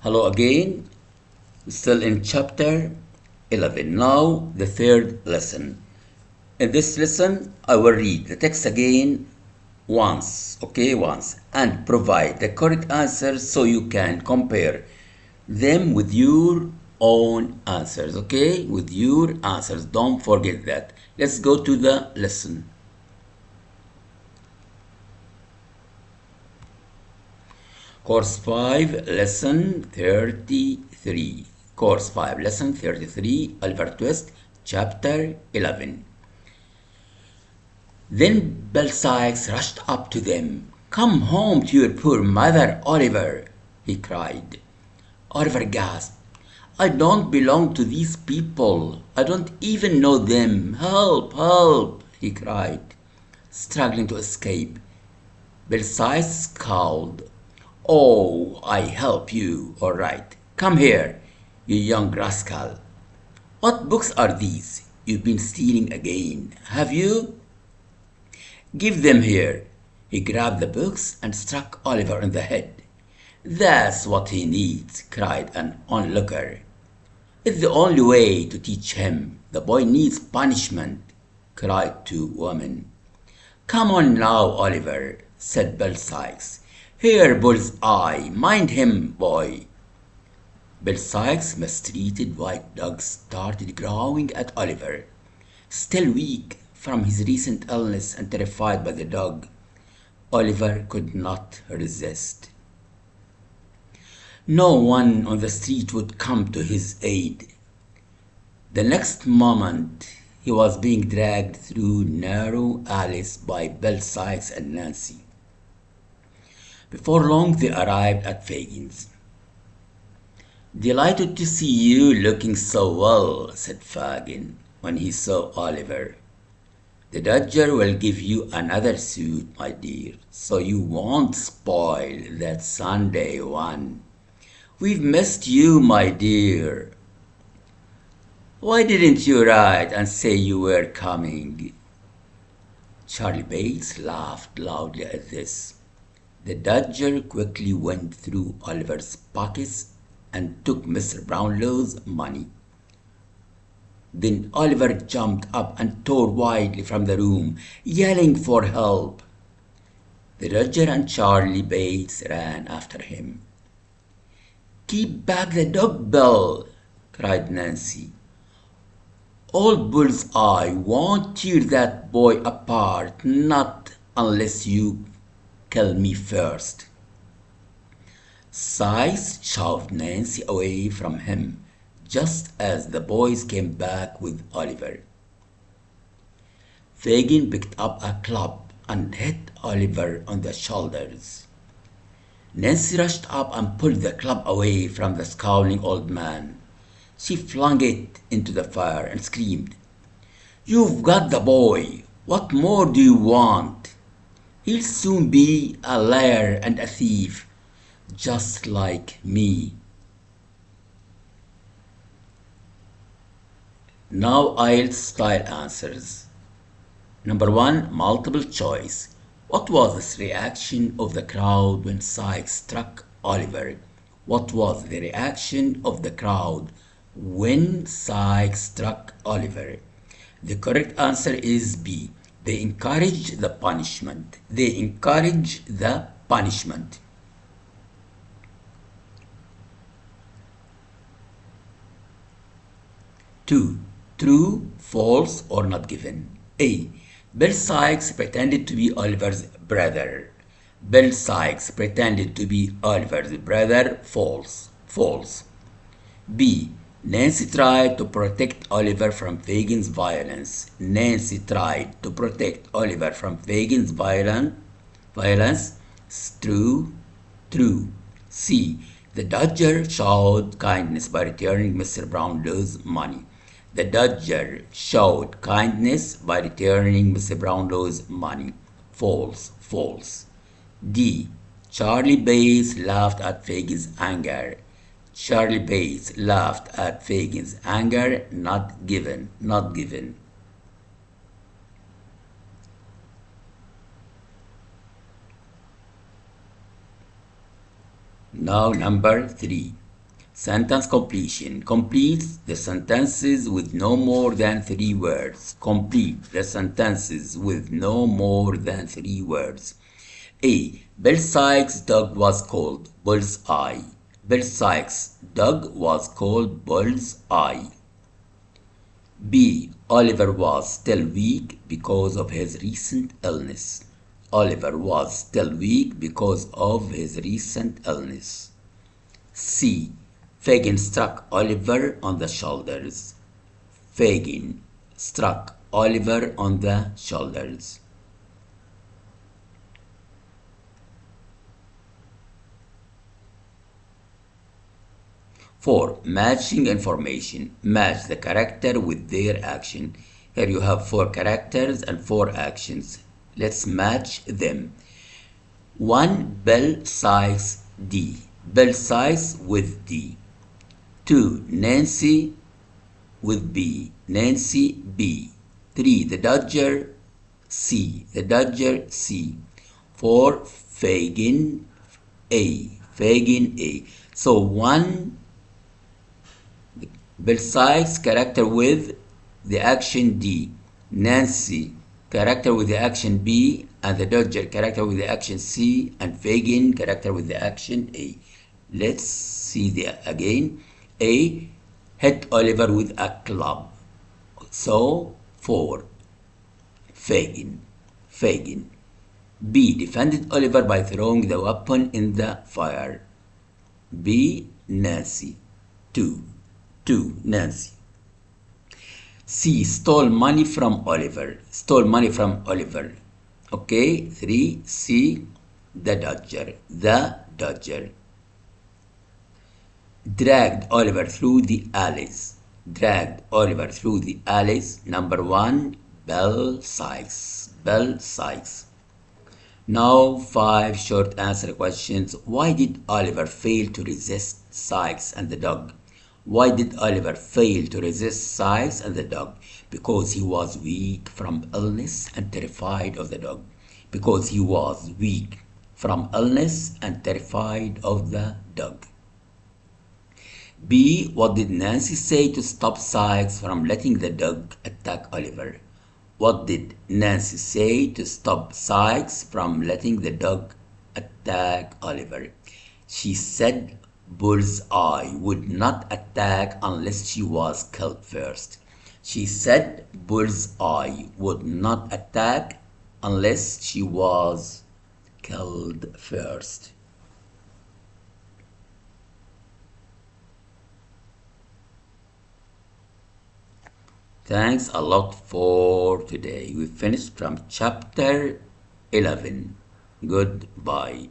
Hello again, still in chapter 11. Now, the third lesson. In this lesson, I will read the text again once, and provide the correct answers so you can compare them with your own answers, okay? With your answers. Don't forget that. Let's go to the lesson. Course 5, Lesson 33. Course 5, Lesson 33, Oliver Twist, Chapter 11. Then Belsize rushed up to them. "Come home to your poor mother, Oliver," he cried. Oliver gasped. "I don't belong to these people. I don't even know them. Help, help," he cried, struggling to escape. Belsize scowled. "Oh, I help you, all right. Come here, you young rascal. What books are these? You've been stealing again, have you? Give them here." He grabbed the books and struck Oliver on the head. "That's what he needs," cried an onlooker. "It's the only way to teach him. The boy needs punishment," cried two women. "Come on now, Oliver," said Belsize. "Here, Bullseye, mind him, boy." Belsize's mistreated white dog started growling at Oliver. Still weak from his recent illness and terrified by the dog, Oliver could not resist. No one on the street would come to his aid. The next moment, he was being dragged through narrow alleys by Belsize and Nancy. Before long, they arrived at Fagin's. "Delighted to see you looking so well," said Fagin when he saw Oliver. "The Dodger will give you another suit, my dear, so you won't spoil that Sunday one. We've missed you, my dear. Why didn't you write and say you were coming?" Charlie Bates laughed loudly at this. The Dodger quickly went through Oliver's pockets and took Mr. Brownlow's money. Then Oliver jumped up and tore wildly from the room, yelling for help. The Dodger and Charlie Bates ran after him. "Keep back the dog, Bill," cried Nancy. "Old Bullseye won't tear that boy apart, not unless you kill me first." Sykes shoved Nancy away from him just as the boys came back with Oliver. Fagin picked up a club and hit Oliver on the shoulders. Nancy rushed up and pulled the club away from the scowling old man. She flung it into the fire and screamed, "You've got the boy. What more do you want? He'll soon be a liar and a thief, just like me." Now IELTS style answers. Number 1, multiple choice. What was the reaction of the crowd when Sykes struck Oliver? What was the reaction of the crowd when Sykes struck Oliver? The correct answer is B. They encouraged the punishment. They encouraged the punishment. Two, true, false, or not given. A. Bill Sykes pretended to be Oliver's brother. Bill Sykes pretended to be Oliver's brother. False. False. B. Nancy tried to protect Oliver from Fagin's violence. Nancy tried to protect Oliver from Fagin's violence. True. True. C. The Dodger showed kindness by returning Mr. Brownlow's money. The Dodger showed kindness by returning Mr. Brownlow's money. False. False. D. Charlie Bates laughed at Fagin's anger. Charlie Bates laughed at Fagin's anger. Not given. Not given. Now number 3. Sentence completion. Complete the sentences with no more than 3 words. Complete the sentences with no more than 3 words. A. Bill Sykes' dog was called Bullseye. Bill Sykes' dog was called Bullseye. B. Oliver was still weak because of his recent illness. Oliver was still weak because of his recent illness. C. Fagin struck Oliver on the shoulders. Fagin struck Oliver on the shoulders. 4. Matching information. Match the character with their action. Here you have 4 characters and 4 actions. Let's match them. 1. Bill Sykes D. Bill Sykes with D. 2. Nancy with B. Nancy B. 3. The Dodger C. The Dodger C. 4. Fagin A. Fagin A. So 1. Bill Sykes character with the action D. Nancy character with the action B, and the Dodger character with the action C, and Fagin character with the action A. Let's see again. A. Hit Oliver with a club. So 4. Fagin. Fagin. B. Defended Oliver by throwing the weapon in the fire. B. Nancy. 2. Nancy. C. Stole money from Oliver. Stole money from Oliver. Okay. 3. C. The Dodger. The Dodger. Dragged Oliver through the alleys. Dragged Oliver through the alleys. Number 1. Bill Sykes. Bill Sykes. Now 5 short answer questions. Why did Oliver fail to resist Sykes and the dog? Why did Oliver fail to resist Sykes and the dog? Because he was weak from illness and terrified of the dog. Because he was weak from illness and terrified of the dog. B. What did Nancy say to stop Sykes from letting the dog attack Oliver? What did Nancy say to stop Sykes from letting the dog attack Oliver? She said Bullseye would not attack unless she was killed first. She said Bullseye would not attack unless she was killed first. Thanks a lot for today. We finished from chapter 11. Goodbye.